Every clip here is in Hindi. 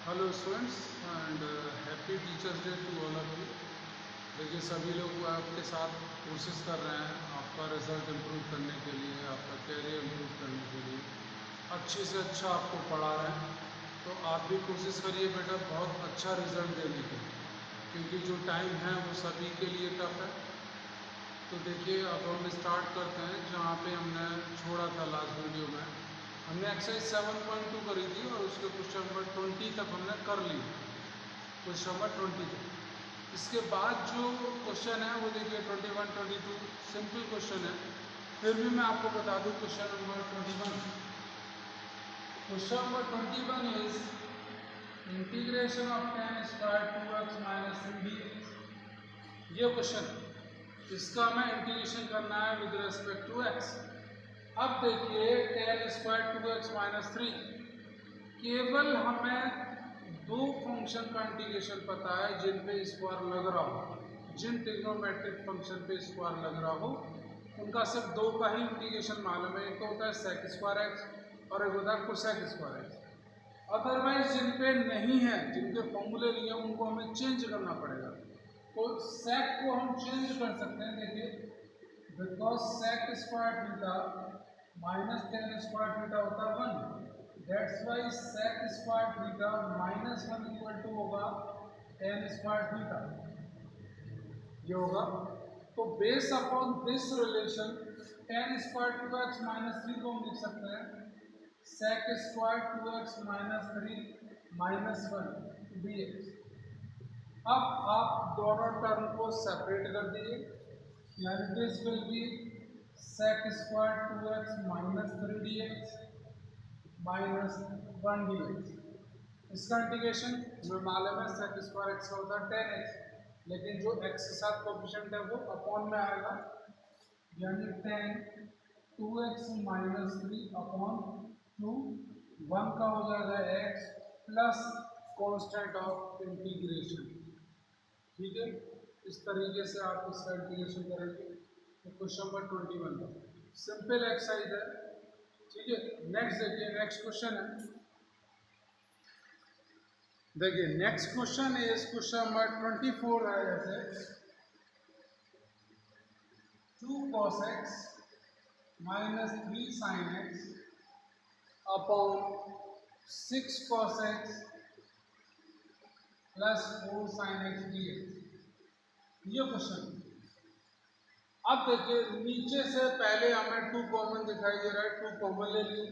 Hello students and happy teachers day to all of you. देखिए सभी लोग आपके साथ कोशिश कर रहे हैं आपका रिजल्ट इम्प्रूव करने के लिए, आपका कैरियर इम्प्रूव करने के लिए अच्छे से अच्छा आपको पढ़ा रहे हैं। तो आप भी कोशिश करिए बेटा बहुत अच्छा रिजल्ट देने की, क्योंकि जो टाइम है वो सभी के लिए टफ है। तो देखिए अब हम स्टार्ट करते हैं जहाँ पे हमने छोड़ा था लास्ट वीडियो में। हमने एक्सरसाइज 7.2 करी थी और उसके क्वेश्चन नंबर 20 तक हमने कर ली, क्वेश्चन नंबर 20 तक। इसके बाद जो क्वेश्चन है वो देखिए 21, 22 सिंपल क्वेश्चन है। फिर भी मैं आपको बता दूं question number 21। Question number 21 is integration of tan square 2x minus 3dx। ये क्वेश्चन इसका हमें इंटीग्रेशन करना है विद रेस्पेक्ट टू x। अब देखिए tan स्क्वायर 2x माइनस 3, केवल हमें दो फंक्शन का इंटीग्रेशन पता है जिन पे स्क्वायर लग रहा हो, जिन ट्रिग्नोमेट्रिक फंक्शन पे स्क्वायर लग रहा हो उनका सिर्फ दो का ही इंटीग्रेशन मालूम है। एक तो होता है सेक स्क्वायर एक्स और एक होता है कोसेक स्क्वायर एक्स। अदरवाइज जिन पे नहीं है, जिनके फॉर्मूले लिए उनको हमें चेंज करना पड़ेगा। तो सेक को हम चेंज कर सकते हैं। देखिए because sec square theta minus tan square theta होता है 1, that's why sec square theta minus 1 equal to होगा tan स्क्वायर थीटा, ये होगा। तो base upon this relation tan square 2x minus 3 को हम लिख सकते हैं sec square 2x minus 3 minus 1 dx। अब आप दोनों टर्म को सेपरेट कर दीजिए, यानी this will be sec square 2x minus 3 dx minus 1 dx। इसका इंटीग्रेशन में मालूम है सेक स्क्वायर एक्स का होता है 10x, लेकिन जो x के साथ कोफिशिएंट है वो अपॉन में आएगा, यानी 10 2x माइनस 3 अपॉन 2, 1 का हो जाएगा x plus constant of integration. ठीक है, इस तरीके से आप इसका इंटीग्रेशन करेंगे। तो क्वेश्चन नंबर 21 सिंपल एक्सरसाइज है। ठीक है, नेक्स्ट देखिए, नेक्स्ट क्वेश्चन है। देखिए next question is question number 24 है जैसे 2 cos x minus 3 sin x upon 6 cos x plus 4 sin x dx। ये क्वेश्चन। अब देखिए नीचे से पहले हमें 2 कॉमन दिखाई दे रहा है, 2 कॉमन ले लिए।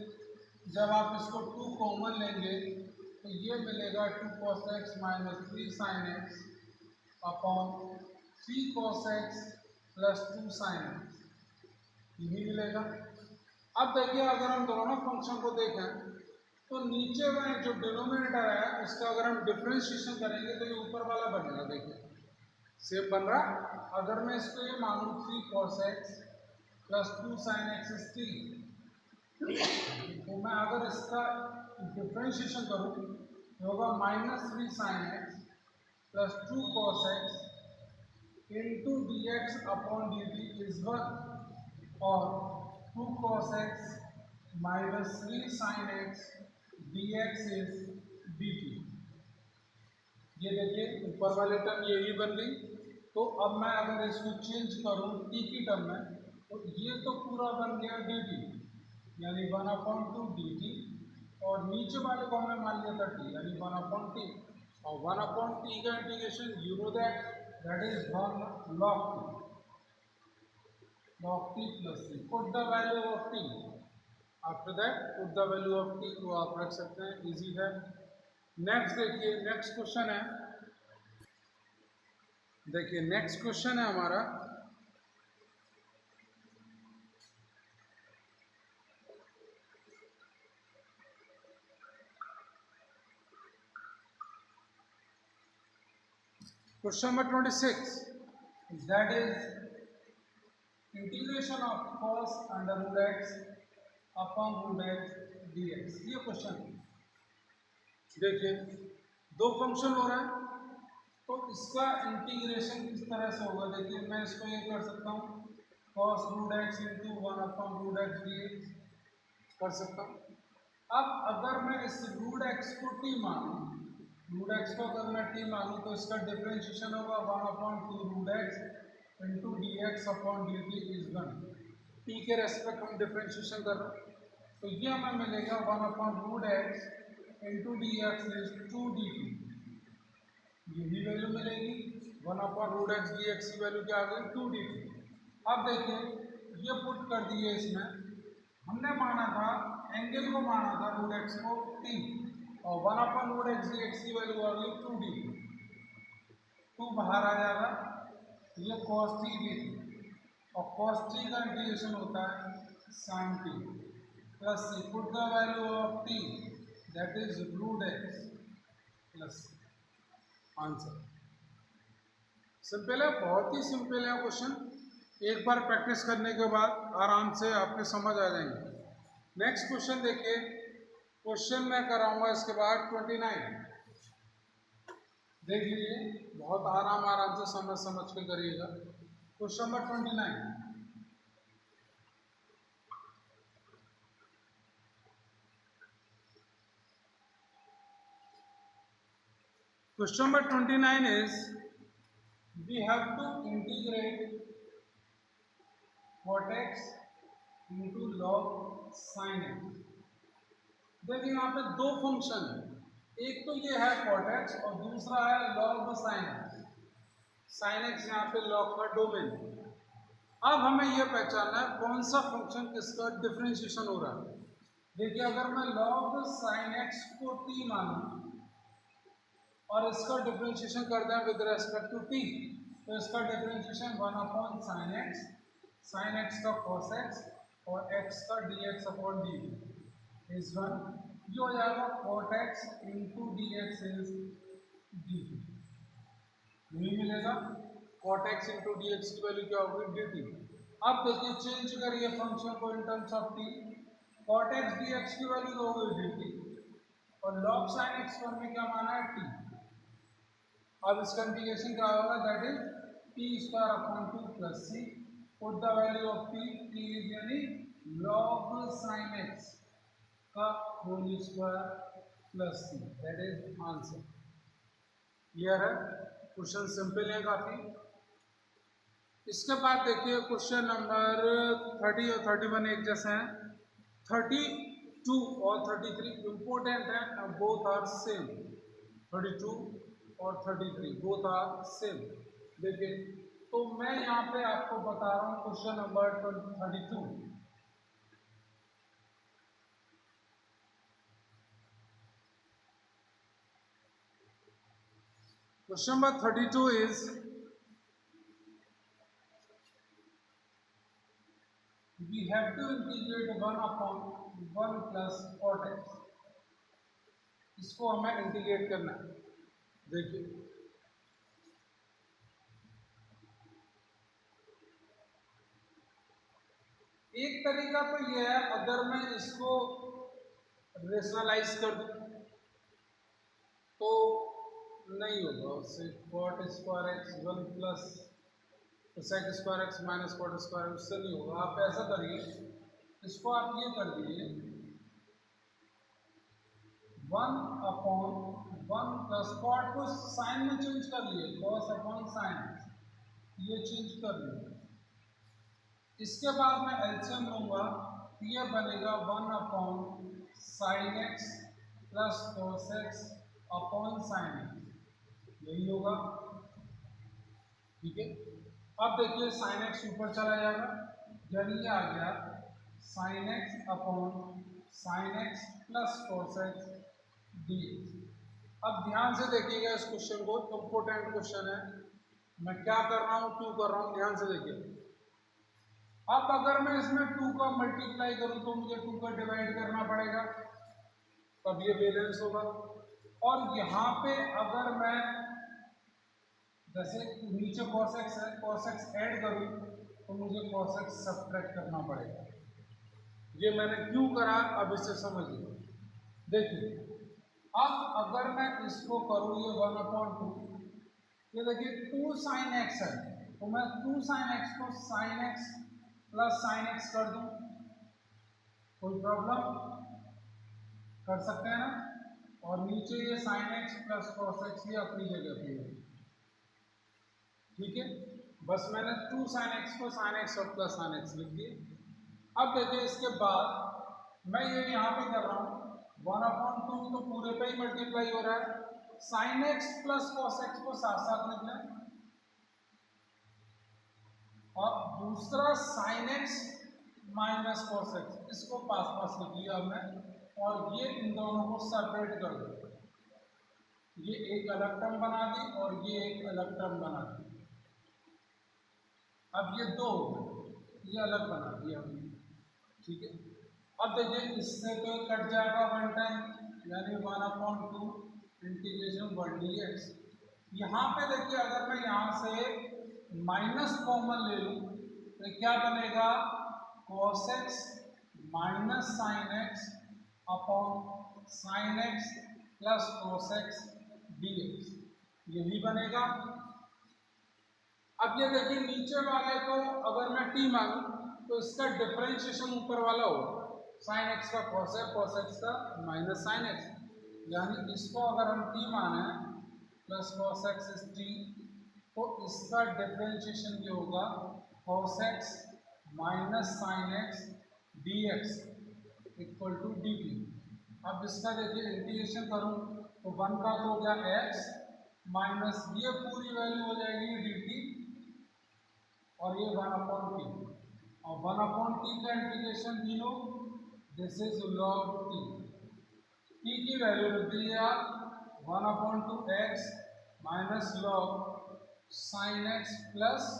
जब आप इसको 2 कॉमन लेंगे तो ये मिलेगा 2 cos x minus 3 sin x upon 3 cos x plus 2 sin x, यही मिलेगा। अब देखिए अगर हम दोनों फंक्शन को देखें तो नीचे में जो डिनोमिनेटर है उसका अगर हम डिफरेंशिएशन करेंगे तो ये ऊपर वाला बनेगा। देखिए सेम बन रहा। अगर मैं इसको ये मानूं 3 cos x plus 2 sin x is 3, तो मैं अगर इसका डिफरेंशिएशन करूं तो होगा minus 3 sin x plus 2 cos x into d x upon d t is 1, और 2 cos x minus 3 sin x D x is d T. ये देखिए ऊपर वाले टर्म यही बन गई। तो अब मैं अगर इसको चेंज करूं टी की टर्म में तो ये तो पूरा बन गया डी टी, यानी 1/2 डी टी, और नीचे वाले को हमने मान लिया था टी, यानी 1/t, और 1/t का integration you know that is 1 log t plus T. Put the value of T, after that put the value of T को आप रख सकते हैं, इजी है। नेक्स्ट देखिए, नेक्स्ट क्वेश्चन है। देखिए नेक्स्ट क्वेश्चन है हमारा question number 26, that is integration of cos under root x upon root x d x. ये क्वेश्चन देखिए दो फंक्शन हो रहा है तो इसका इंटीग्रेशन किस तरह से होगा। देखिए मैं इसको ये कर सकता हूँ cos root x into 1/√x dx कर सकता हूँ। अब अगर मैं इस रूट एक्स को t मानूं रूट एक्स को अगर मैं टी मानूँ तो इसका डिफरेंशिएशन होगा 1/2 root x into d x upon d t is 1। T के रेस्पेक्ट हम डिफरेंशिएशन कर रहे हैं तो ये हमें मिलेगा 1/√x into d x is 2 dt। यही वैल्यू मिलेगी 1/√x डी एक्स की वैल्यू क्या आ गई 2 dt। अब देखिए ये पुट कर दिए इसमें, हमने माना था एंगल को माना था रूट एक्स को टी और 1/√x डी एक्स की वैल्यू आ गई 2 dt। 2 बाहर आ जाएगा, ये cos t dt और cos t का इंटीग्रेशन होता है sin t plus c put the value of t that is √x plus answer. Simple है, बहुत ही सिंपल है क्वेश्चन। एक बार प्रैक्टिस करने के बाद आराम से आपके समझ आ जाएंगे। नेक्स्ट क्वेश्चन देखिए, क्वेश्चन मैं कराऊंगा इसके बाद 29। देख लीजिए, बहुत आराम से समझ के करिएगा। Question number 29। Question number 29 is we have to integrate cot x into log sin x। देखिए यहाँ पे दो फंक्शन है, एक तो ये है cot x और दूसरा है log sin x। sin x यहाँ पे log का डोमेन। अब हमें यह पहचानना है कौन सा फंक्शन किसका डिफरेंशिएशन हो रहा है। देखिए अगर मैं log sin x को t मानूं और इसका डिफरेंशिएशन कर दें विद रेस्पेक्ट टू टी तो इसका differentiation 1/sin x, sin x का cos x और x का dx अपॉन डी इज 1। ये हो जाएगा cot x into d x is D. यही मिलेगा cot x into d x की वैल्यू क्या होगी डी टी। अब देखिए चेंज करिए फंक्शन को in terms of T, cot x dx की वैल्यू तो होगी डी टी और log sin x को हमने क्या माना है टी। अब इसका इंटीग्रेशन क्या होगा that is t square upon 2 plus c put the value of t, t is यानी log sin x का whole square plus c that is answer. Clear है, क्वेश्चन सिंपल है काफी। इसके बाद देखिए क्वेश्चन नंबर 30 और 31 एक जैसे हैं। 32 और 33 इंपॉर्टेंट है, बोथ आर सेम। 32 और 33 बोथ आर सेम। देखिए तो मैं यहाँ पे आपको बता रहा हूँ question number 32। Question number 32 is we have to integrate 1/1 plus cot x। इसको हमें इंटीग्रेट करना है। देखिए एक तरीका तो यह है, अगर मैं इसको रेशनलाइज कर दूं तो नहीं होगा, उससे cot square x 1 plus sec square x minus cot square, उससे नहीं होगा। आप ऐसा करिए, इसको आप ये कर दीजिए 1/1 प्लस cot को साइन में चेंज कर लिए, cos अपॉन साइन ये चेंज कर लिए। इसके बाद मैं एलसीएम लूंगा, ये बनेगा 1/sin x plus cos x upon sine x, यही होगा। ठीक है, अब देखिए sin x ऊपर चला जाएगा, जब ये आ गया sin x upon sin x plus cos x D. अब ध्यान से देखिएगा इस क्वेश्चन को, इंपोर्टेंट क्वेश्चन है। मैं क्या कर रहा हूँ, क्यों कर रहा हूँ, ध्यान से देखिए। अब अगर मैं इसमें 2 का मल्टीप्लाई करूं तो मुझे 2 का डिवाइड करना पड़ेगा, तब ये बैलेंस होगा। और यहाँ पे अगर मैं जैसे नीचे cos x है, cos x ऐड करूं तो मुझे cos x सब्ट्रैक्ट करना पड़ेगा। ये मैंने क्यों करा, अब इसे समझिए। देखिए अब अगर मैं इसको करूं ये 1/2, ये देखिए 2 sin x है तो मैं 2 sin x को sin x plus sine x कर दूं, कोई प्रॉब्लम, कर सकते हैं ना। और नीचे ये sin x plus cos x ये अपनी जगह पे है, ठीक है। बस मैंने 2 sin x को sin x और प्लस sin x लिख दिए। अब देखिए इसके बाद मैं ये यहाँ पे कर रहा हूँ 1/2 तो पूरे पे ही मल्टीप्लाई हो रहा है, sin x plus cos x को साथ साथ लिख लें और दूसरा sin x minus cos x इसको पास पास लिख लिया हमने और ये इन दोनों को सेपरेट कर दो, ये एक अलग टर्म बना दी और ये एक अलग टर्म बना दी। अब ये दो ये अलग बना दिया हमने, ठीक है। अब देखिए इससे तो कट जाएगा 1 टाइम यानी 1/2 इंटीग्रेशन 1 dx। यहाँ पे देखिए अगर मैं यहाँ से माइनस कॉमन ले लूँ तो क्या बनेगा, cos x minus sine x upon sine x plus cos x dx, यही बनेगा। अब ये देखिए नीचे वाले को अगर मैं t मानूं तो इसका डिफरेंशिएशन ऊपर वाला होगा, साइन एक्स का cos x का माइनस साइन एक्स, यानी इसको अगर हम t माने plus cos x is t तो इसका डिफरेंशिएशन ये होगा cos x minus sine x dx equal to dt। अब इसका देखिए इंटीग्रेशन करूं तो 1 का तो हो गया x माइनस ये पूरी वैल्यू हो जाएगी dt और ये 1/t और 1/t का इंटीग्रेशन भी लो, दिस इज log t की वैल्यू रख दी आप 1/2x minus log sin x plus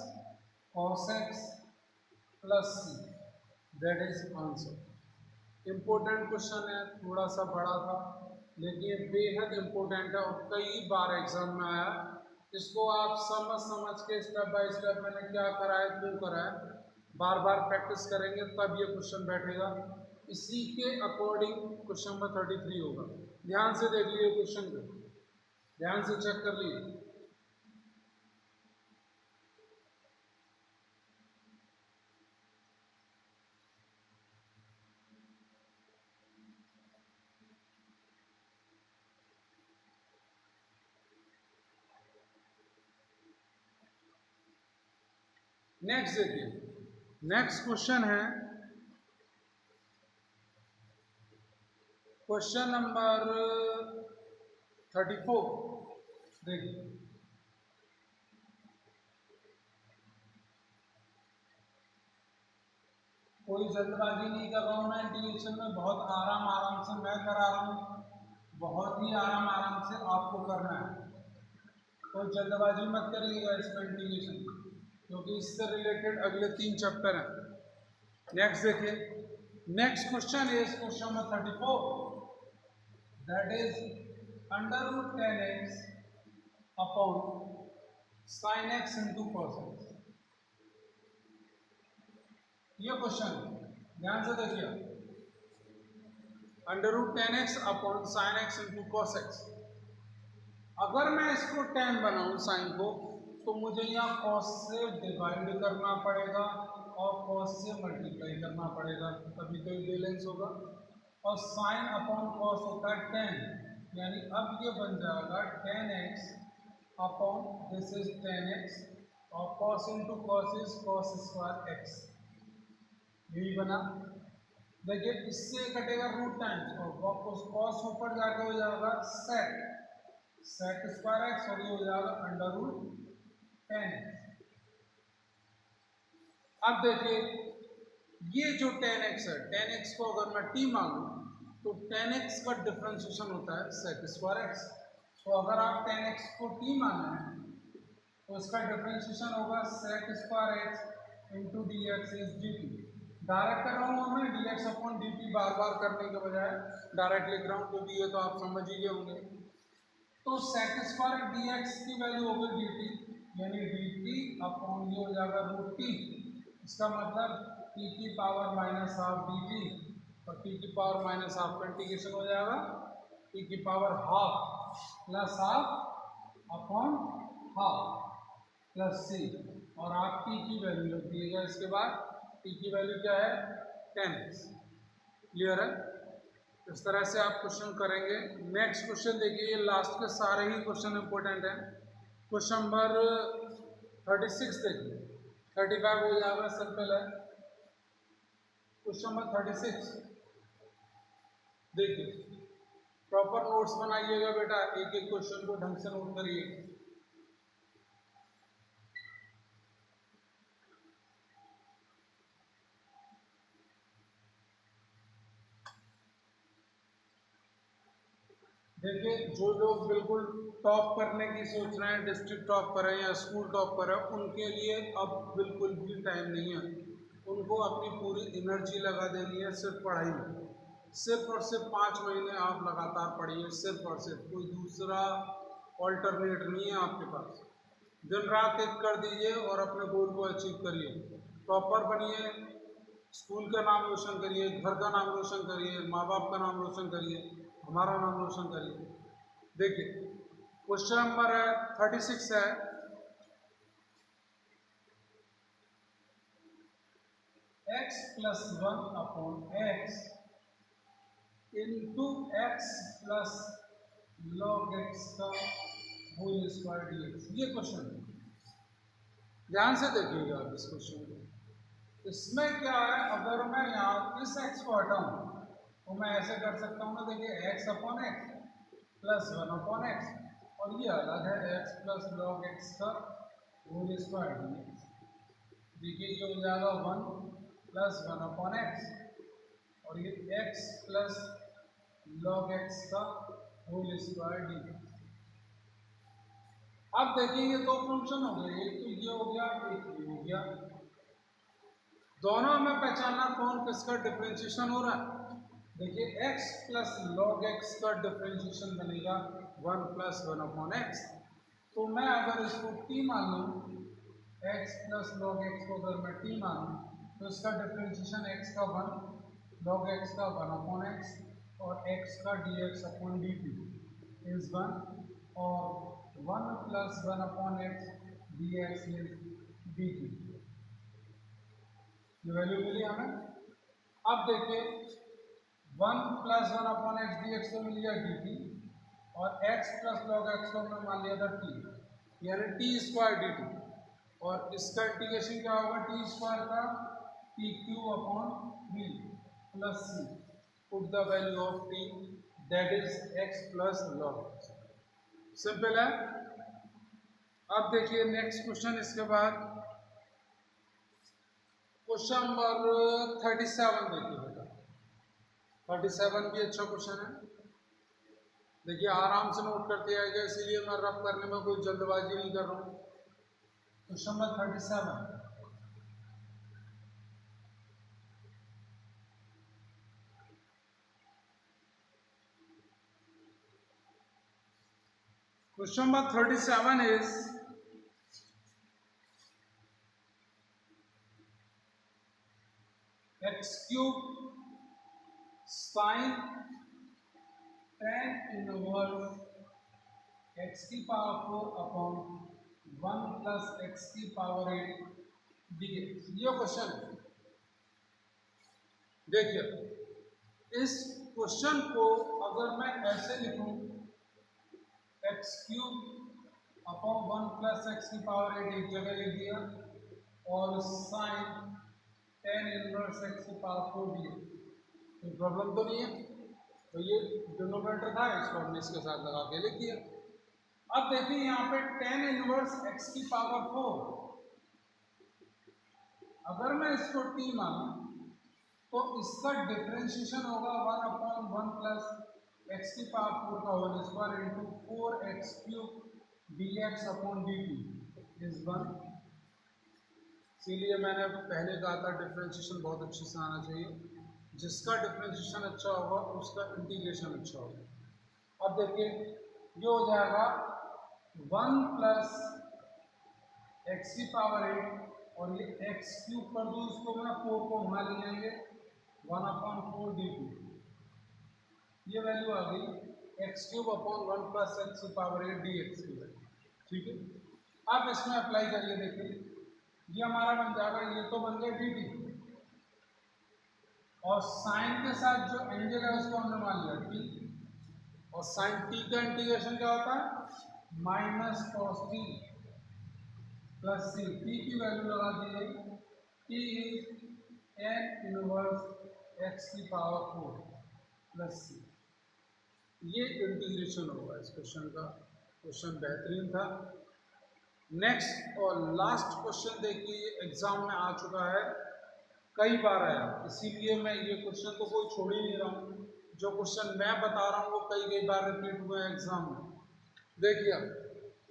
cos x plus c, that is answer. Important question है, थोड़ा सा बड़ा था लेकिन बेहद इम्पोर्टेंट है और कई बार एग्जाम में आया। इसको आप समझ के स्टेप बाय स्टेप मैंने क्या करा है क्यों करा है बार बार प्रैक्टिस करेंगे तब ये क्वेश्चन बैठेगा। इसी के अकॉर्डिंग क्वेश्चन नंबर 33 होगा। ध्यान से देख लीजिए क्वेश्चन को, ध्यान से चेक कर लीजिए। नेक्स्ट देखिए, नेक्स्ट क्वेश्चन है क्वेश्चन नंबर 34। देखिए कोई जल्दबाजी नहीं कर रहा हूँ मैं इंटीग्रेशन में, बहुत आराम से मैं करा रहा हूँ, बहुत ही आराम से आपको करना है, कोई जल्दबाजी मत करिएगा इसमें इंटीग्रेशन क्योंकि इससे रिलेटेड अगले 3 चैप्टर हैं। नेक्स्ट देखिए, next question is question number 34, that is √10x upon sin x into cos x। ये क्वेश्चन ध्यान से देखिए, √10x upon sin x into cos x। अगर मैं इसको 10 बनाऊं साइन को तो मुझे यहाँ cos से डिवाइड करना पड़ेगा और cos से मल्टीप्लाई करना पड़ेगा तभी तो बैलेंस होगा, और साइन अपॉन cos होता है 10, यानी अब ये बन जाएगा 10x upon this is 10x और cos into cos is cos square x, यही बना। देखिए इससे कटेगा रूट टाइम्स और cos ऊपर जाके हो जाएगा sec स्क्वायर एक्स और ये हो जाएगा √10x। अब देखिए ये जो 10x है, 10x को अगर मैं t मानूं तो 10x का डिफरेंशिएशन होता है sec स्क्वायर एक्स। तो अगर आप 10x को t माने तो इसका डिफरेंशिएशन होगा sec square x into d x is d t. Direct कर रहा हूँ मैं d x upon d t, बार बार करने के बजाय डायरेक्ट लिख रहा हूँ क्योंकि ये तो आप समझ ही गए होंगे। तो sec स्क्वायर dx की वैल्यू होगी dt, यानी dt अपॉन ये हो जाएगा √t, इसका मतलब t की पावर माइनस हाफ dt और t की पावर माइनस हाफ का इंटीग्रेशन हो जाएगा t की power half plus half upon half plus c, और आप t की वैल्यू रख दिएगा। इसके बाद t की वैल्यू क्या है 10x। क्लियर है? इस तरह से आप क्वेश्चन करेंगे। नेक्स्ट क्वेश्चन देखिए, ये लास्ट के सारे ही क्वेश्चन इंपॉर्टेंट हैं। क्वेश्चन नंबर 36 देखिए, 35 हो जाएगा, सिंपल है। क्वेश्चन नंबर 36 देखिए, प्रॉपर नोट्स बनाइएगा बेटा, एक एक क्वेश्चन को ढंग से नोट करिए। देखिए, जो लोग बिल्कुल टॉप करने की सोच रहे हैं, डिस्ट्रिक्ट टॉप करें या स्कूल टॉप करें, उनके लिए अब बिल्कुल भी टाइम नहीं है। उनको अपनी पूरी एनर्जी लगा देनी है सिर्फ पढ़ाई में। सिर्फ और सिर्फ 5 महीने आप लगातार पढ़िए, सिर्फ और सिर्फ, कोई दूसरा ऑल्टरनेट नहीं है आपके पास। दिन रात एक कर दीजिए और अपने गोल को अचीव करिए, टॉपर बनिए, स्कूल का नाम रोशन करिए, घर का नाम रोशन करिए, माँ बाप का नाम रोशन करिए, हमारा नाम रोशन करिए। देखिए, क्वेश्चन नंबर 36 है, x plus 1/x into x plus log x का होल स्क्वायर dx। ये क्वेश्चन है, ध्यान से देखिएगा आप इस क्वेश्चन को। इसमें क्या है, अगर मैं यहाँ इस x को हटाऊं तो मैं ऐसे कर सकता हूँ ना, देखिए x upon x plus 1/x, और ये अलग है x प्लस लॉग एक्स का होल स्क्वायर dx। देखिए, ये हो जाएगा 1 प्लस 1/x, और ये x प्लस लॉग एक्स का होल स्क्वायर dx। अब देखिए, ये दो फंक्शन हो गए, एक तो ये हो गया, एक ये हो गया। दोनों में पहचानना कौन किसका डिफरेंशिएशन हो रहा है। देखिए, x प्लस लॉग एक्स का डिफरेंशिएशन बनेगा 1 प्लस 1/x। तो मैं अगर इसको t मान लूँ, x प्लस लॉग एक्स को अगर मैं t मानूँ, तो इसका डिफरेंशिएशन x का 1, लॉग एक्स का 1/x, और x का dx अपॉन dt इज 1, और 1 plus 1/x dx is dt। ये वैल्यू मिली हमें। अब देखिए, 1 प्लस 1/x dx तो मिल गया dt, और x प्लस लॉग एक्स को हमने मान लिया था t, यानी टी स्क्वायर dt, और इसका इंटीग्रेशन क्या होगा, टी स्क्वायर का T cube upon 3 plus c, put the value of t, that is x plus log x. Simple है। अब देखिए नेक्स्ट क्वेश्चन, इसके बाद क्वेश्चन नंबर 37 देखिए बेटा, 37 भी अच्छा क्वेश्चन है। देखिए, आराम से नोट करते आएगा, इसीलिए मैं रब करने में कोई जल्दबाजी नहीं कर रहा हूँ। Question number 37, question number 37 is x cube sign tan inverse x की पावर 4 अपॉन 1 प्लस x की पावर 8 dx। ये क्वेश्चन है। देखिए, इस क्वेश्चन को अगर मैं ऐसे लिखूं, x cube upon 1 plus x की पावर 8 एक जगह लिख दिया, और साइन tan इनवर्स x की पावर 4 dx। कोई प्रॉब्लम तो नहीं है। तो ये डिनोमिनेटर था, इसको हमने इसके साथ लगा के लिख दिया। अब देखिए, यहाँ पे tan इनवर्स x की पावर 4, अगर मैं इसको t मानूं तो इसका डिफरेंशिएशन होगा 1/1 प्लस x की पावर 4 का whole square into 4x cube dx upon dt is 1। इसीलिए मैंने पहले कहा था डिफरेंशिएशन बहुत अच्छे से आना चाहिए। जिसका डिफरेंशिएशन अच्छा होगा उसका इंटीग्रेशन अच्छा होगा। अब देखिए, ये हो जाएगा 1 प्लस एक्स की पावर 8, और ये एक्स क्यूब कर दूँ इसको मैं, 4 को वहाँ ले जाएंगे, 1/4 dt। ये वैल्यू आ गई x cube upon 1 plus x की पावर 8 dx की वैल्यू। ठीक है, अब इसमें अप्लाई करिए। देखिए, ये हमारा बन जाएगा, ये तो बन गया dt, और साइन के साथ जो एंगल है उसको हमने मान लिया टी, और साइन टी का इंटीग्रेशन क्या होता है माइनस कॉस टी प्लस सी। टी की वैल्यू लगा दिए, T is an inverse x की पावर 4 प्लस सी। ये इंटीग्रेशन होगा इस क्वेश्चन का। क्वेश्चन बेहतरीन था। नेक्स्ट और लास्ट क्वेश्चन देखिए, एग्जाम में आ चुका है, कई बार आया, इसीलिए मैं ये क्वेश्चन तो कोई छोड़ ही नहीं रहा हूँ। जो क्वेश्चन मैं बता रहा हूँ वो कई कई बार रिपीट हुए हैं एग्जाम में। देखिए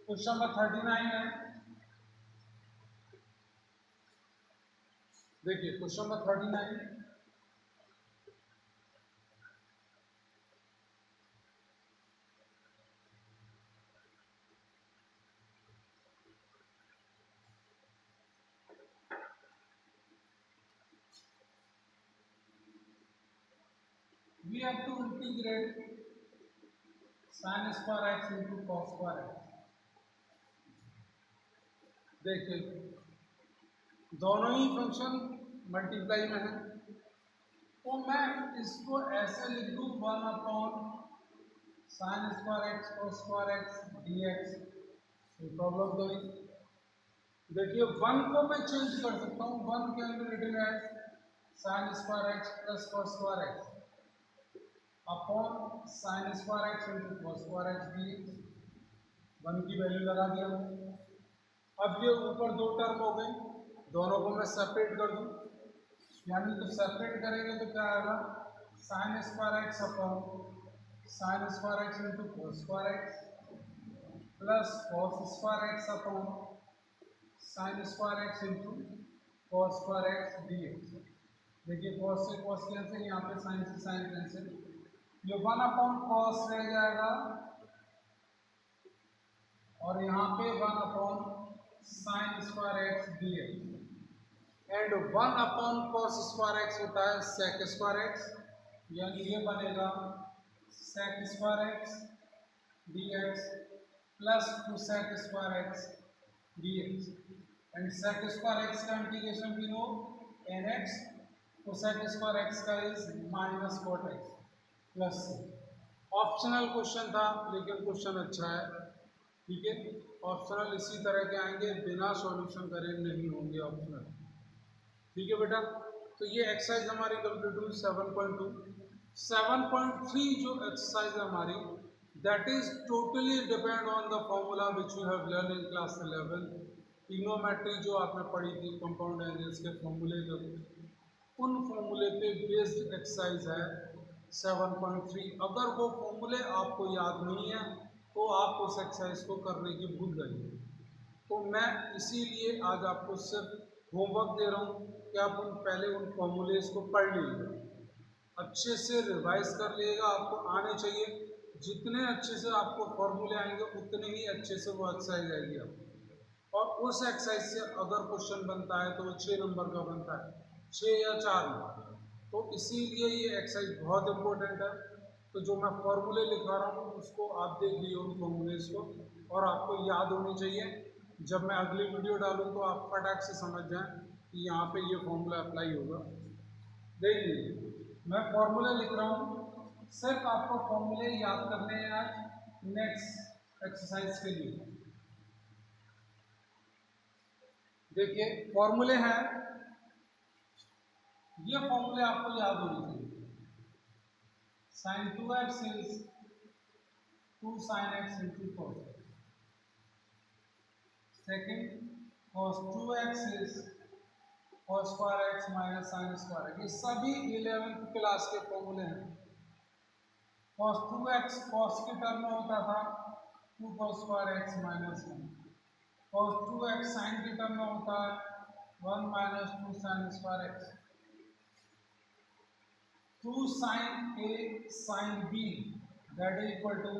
क्वेश्चन नंबर 39 है। देखिए question number 39, we have to integrate sin square x into cos square x। देखिए दोनों ही फंक्शन मल्टीप्लाई में है, तो मैं इसको ऐसे लिख दूँ 1 upon sine square x cos square x d x. कोई प्रॉब्लम तो नहीं। देखिए 1 को मैं चेंज कर सकता हूँ, 1 के अंदर रिटन है sign square x plus cos square x upon sine square x into cos square x d x. 1 की वैल्यू लगा दिया। अब ये ऊपर दो टर्म हो गए, दोनों को मैं सेपरेट कर दूं, यानी तो सेपरेट करेंगे तो क्या आएगा sign square x upon sine square x into cos square x plus cos square x upon sine square x into cos square x d x. देखिए cos से cos कैंसिल, यहाँ पे साइन से साइन कैंसिल, ये 1 अपॉन cos रह जाएगा और यहाँ पे 1 upon sine square x d x and 1 upon cos square x होता है sec स्क्वायर एक्स, यानी ये बनेगा sec square x d x plus 2 sec square x d x and sec square x का इंटीग्रेशन भी नो एन एक्स, तो sec स्क्वायर एक्स का is minus cot x plus. Optional question था लेकिन क्वेश्चन अच्छा है, ठीक है। ऑप्शनल इसी तरह के आएंगे, बिना सॉल्यूशन करे नहीं होंगे ऑप्शनल, ठीक है बेटा। तो ये एक्सरसाइज हमारी कंप्लीट हुई 7.2। 7.3 जो एक्सरसाइज है हमारी, that is totally depend on the formula which you have learn in class 11। Trigonometry जो आपने पढ़ी थी, कंपाउंड एंगल्स के फॉर्मूले जो, उन फॉर्मूले पे बेस्ड एक्सरसाइज है 7.3। अगर वो फॉर्मूले आपको याद नहीं है तो आप उस एक्सरसाइज को करने की भूल गए। तो मैं इसीलिए आज आपको सिर्फ होमवर्क दे रहा हूँ कि आप पहले उन फॉर्मूलेज को पढ़ लीजिए, अच्छे से रिवाइज कर लीजिएगा। आपको आने चाहिए, जितने अच्छे से आपको फॉर्मूले आएंगे उतने ही अच्छे से वो एक्सरसाइज आएगी आपको। और उस एक्सरसाइज से अगर क्वेश्चन बनता है तो वो 6 नंबर का बनता है, 6 या 4 नंबर। तो इसीलिए ये एक्सरसाइज बहुत इंपॉर्टेंट है। तो जो मैं फॉर्मूले लिखा रहा हूँ उसको आप देख लीजिए उन फॉर्मूलेज को, और आपको याद होनी चाहिए। जब मैं अगली वीडियो डालूँ तो आप फटाक से समझ जाएं कि यहाँ पे ये फॉर्मूला अप्लाई होगा। देख लीजिए मैं फॉर्मूले लिख रहा हूँ, सिर्फ आपको फॉर्मूले याद करने हैं आज नेक्स्ट एक्सरसाइज के लिए। देखिए फॉर्मूले हैं, ये फॉर्मूले आपको याद होने चाहिए। sin 2x is 2 sin x into cos x। Second cos 2x is cos square x minus sin square x। ये सभी 11th क्लास के फॉर्मूले हैं। cos 2x cos के टर्म में होता था 2 cos square x minus 1। cos 2x sin के टर्म में होता है 1 minus 2 sin square x। 2 sin a sin b that is equal to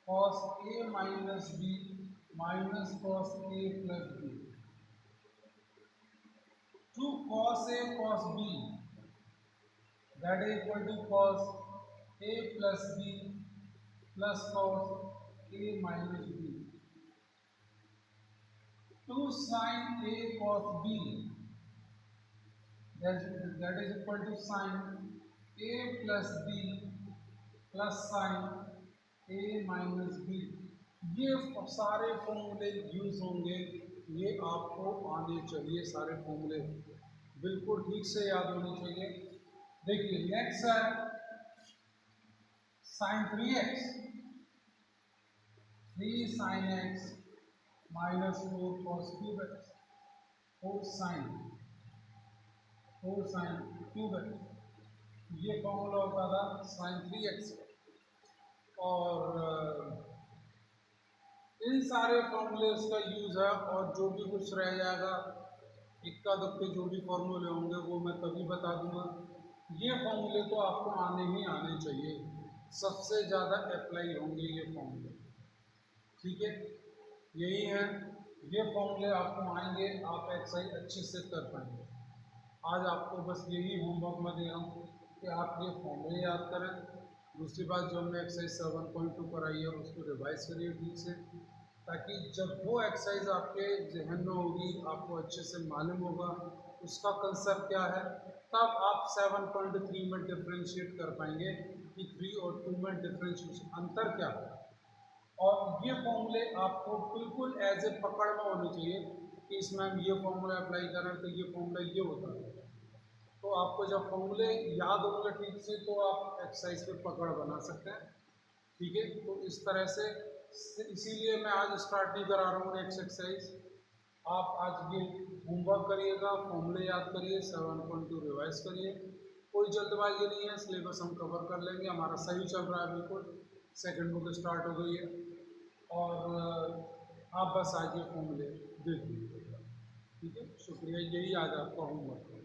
cos a minus b minus cos a plus b। 2 cos a cos b that is equal to cos a plus b plus cos a minus b। 2 sin a cos b that is equal to sine a plus b plus sine a minus b. ये सारे फॉर्मूले यूज होंगे, ये आपको आने चाहिए सारे फॉर्मूले, बिल्कुल ठीक से याद होने चाहिए। देखिए नेक्स्ट है sine 3x, 3 sine x minus 4 cos cube x, 4 sine cube x, ये फॉर्मूला होता था साइन 3x। और इन सारे फॉर्मूलेस का यूज़ है, और जो भी कुछ रह जाएगा इक्का दुक्के जो भी फॉर्मूले होंगे वो मैं तभी बता दूंगा। ये फॉर्मूले तो आपको आने ही आने चाहिए, सबसे ज़्यादा अप्लाई होंगे ये फॉर्मूले, ठीक है। यही है, ये फॉर्मूले आपको आएंगे, आप एक्सरसाइज अच्छे से कर पाएंगे। आज आपको बस यही होमवर्क मैं दे रहा हूँ कि आप ये फॉर्मूले याद करें। दूसरी बात जो हमने एक्सरसाइज 7.2 कराई है उसको रिवाइज करिए ठीक से, ताकि जब वो एक्सरसाइज आपके जहन में होगी, आपको अच्छे से मालूम होगा उसका कंसेप्ट क्या है, तब आप 7.3 में डिफ्रेंशिएट कर पाएंगे कि 3 और 2 में डिफ्रेंशिएशन अंतर क्या है। और ये फॉर्मूले आपको बिल्कुल एज ए पकड़ में होने चाहिए कि इसमें हम ये फॉर्मूला अप्लाई करें तो ये फॉर्मूला ये होता है। तो आपको जब फॉर्मूले याद होंगे ठीक से तो आप एक्सरसाइज पे पकड़ बना सकते हैं, ठीक है। तो इस तरह से इसीलिए मैं आज स्टार्ट नहीं करा रहा हूँ नेक्स्ट एक्सरसाइज। आप आज ये होमवर्क करिएगा, फॉर्मूले याद करिए, 7.2 रिवाइज करिए। कोई जल्दबाजी नहीं है, सिलेबस हम कवर कर लेंगे, हमारा सही चल रहा है बिल्कुल, सेकंड बुक स्टार्ट हो गई है। और आप बस आज ये फॉर्मूले देख लीजिएगा, ठीक है। शुक्रिया, यही आज आपका होमवर्क है।